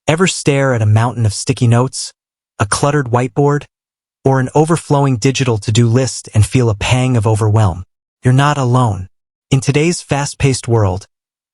Ever stare at a mountain of sticky notes, a cluttered whiteboard, or an overflowing digital to-do list and feel a pang of overwhelm? You're not alone. In today's fast-paced world,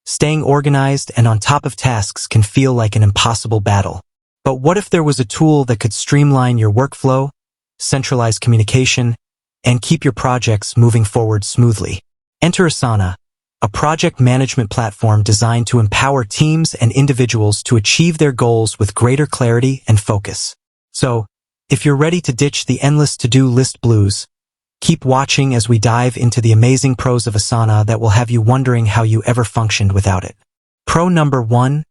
staying organized and on top of tasks can feel like an impossible battle. But what if there was a tool that could streamline your workflow, centralize communication, and keep your projects moving forward smoothly? Enter Asana, a project management platform designed to empower teams and individuals to achieve their goals with greater clarity and focus. So, if you're ready to ditch the endless to-do list blues, keep watching as we dive into the amazing pros of Asana that will have you wondering how you ever functioned without it. Pro number 1,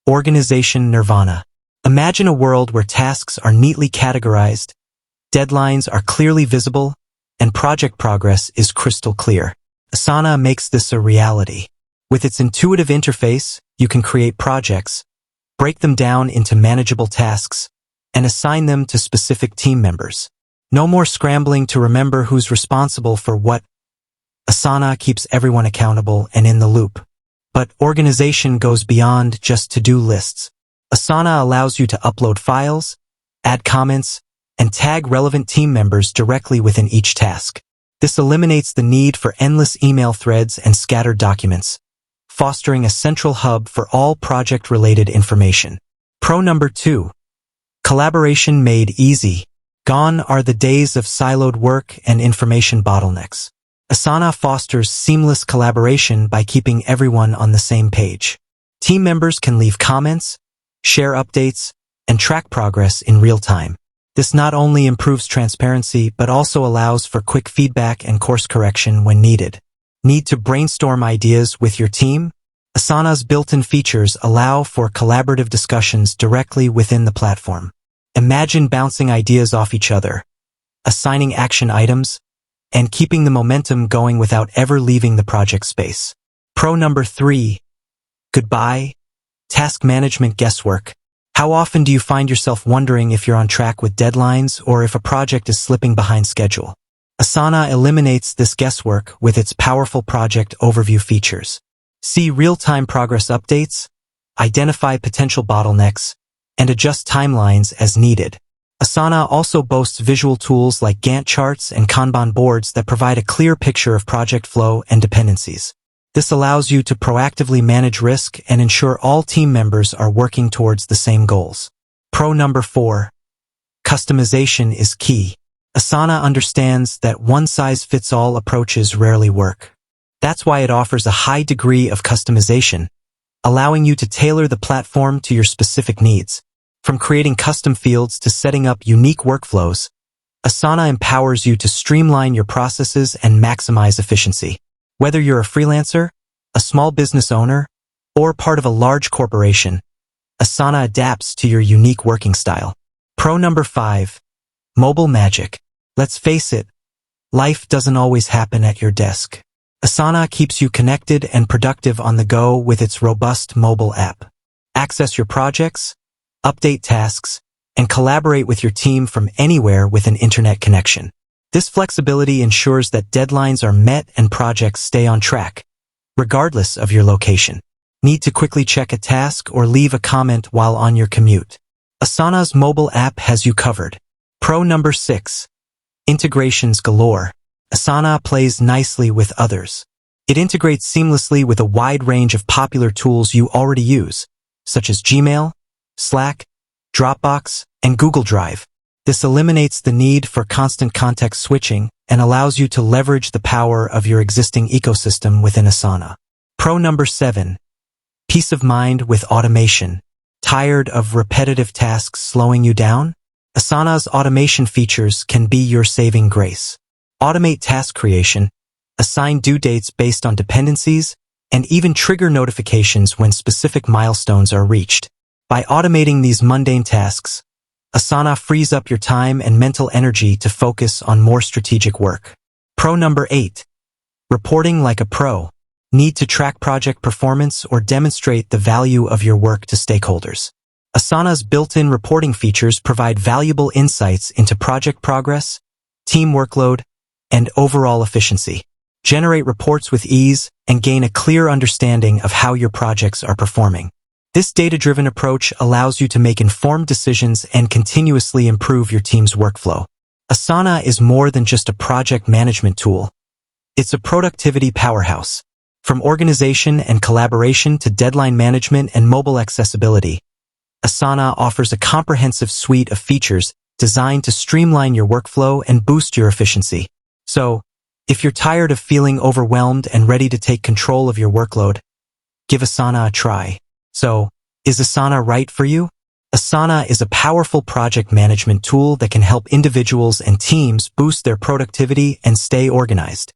Organization Nirvana. Imagine a world where tasks are neatly categorized, deadlines are clearly visible, and project progress is crystal clear. Asana makes this a reality. With its intuitive interface, you can create projects, break them down into manageable tasks, and assign them to specific team members. No more scrambling to remember who's responsible for what. Asana keeps everyone accountable and in the loop. But organization goes beyond just to-do lists. Asana allows you to upload files, add comments, and tag relevant team members directly within each task. This eliminates the need for endless email threads and scattered documents, fostering a central hub for all project-related information. Pro number 2, Collaboration made easy. Gone are the days of siloed work and information bottlenecks. Asana fosters seamless collaboration by keeping everyone on the same page. Team members can leave comments, share updates, and track progress in real time. This not only improves transparency but also allows for quick feedback and course correction when needed. Need to brainstorm ideas with your team? Asana's built-in features allow for collaborative discussions directly within the platform. Imagine bouncing ideas off each other, assigning action items, and keeping the momentum going without ever leaving the project space. Pro number 3, Goodbye, task management guesswork. How often do you find yourself wondering if you're on track with deadlines or if a project is slipping behind schedule? Asana eliminates this guesswork with its powerful project overview features. See real-time progress updates, identify potential bottlenecks, and adjust timelines as needed. Asana also boasts visual tools like Gantt charts and Kanban boards that provide a clear picture of project flow and dependencies. This allows you to proactively manage risk and ensure all team members are working towards the same goals. Pro number 4, Customization is key. Asana understands that one-size-fits-all approaches rarely work. That's why it offers a high degree of customization, allowing you to tailor the platform to your specific needs. From creating custom fields to setting up unique workflows, Asana empowers you to streamline your processes and maximize efficiency. Whether you're a freelancer, a small business owner, or part of a large corporation, Asana adapts to your unique working style. Pro number 5, Mobile Magic. Let's face it, life doesn't always happen at your desk. Asana keeps you connected and productive on the go with its robust mobile app. Access your projects, update tasks, and collaborate with your team from anywhere with an internet connection. This flexibility ensures that deadlines are met and projects stay on track, regardless of your location. Need to quickly check a task or leave a comment while on your commute? Asana's mobile app has you covered. Pro number 6, Integrations galore. Asana plays nicely with others. It integrates seamlessly with a wide range of popular tools you already use, such as Gmail, Slack, Dropbox, and Google Drive. This eliminates the need for constant context switching and allows you to leverage the power of your existing ecosystem within Asana. Pro number 7, Peace of mind with automation. Tired of repetitive tasks slowing you down? Asana's automation features can be your saving grace. Automate task creation, assign due dates based on dependencies, and even trigger notifications when specific milestones are reached. By automating these mundane tasks, Asana frees up your time and mental energy to focus on more strategic work. Pro number 8, Reporting like a pro. Need to track project performance or demonstrate the value of your work to stakeholders? Asana's built-in reporting features provide valuable insights into project progress, team workload, and overall efficiency. Generate reports with ease and gain a clear understanding of how your projects are performing. This data-driven approach allows you to make informed decisions and continuously improve your team's workflow. Asana is more than just a project management tool. It's a productivity powerhouse. From organization and collaboration to deadline management and mobile accessibility, Asana offers a comprehensive suite of features designed to streamline your workflow and boost your efficiency. So, if you're tired of feeling overwhelmed and ready to take control of your workload, give Asana a try. So, is Asana right for you? Asana is a powerful project management tool that can help individuals and teams boost their productivity and stay organized.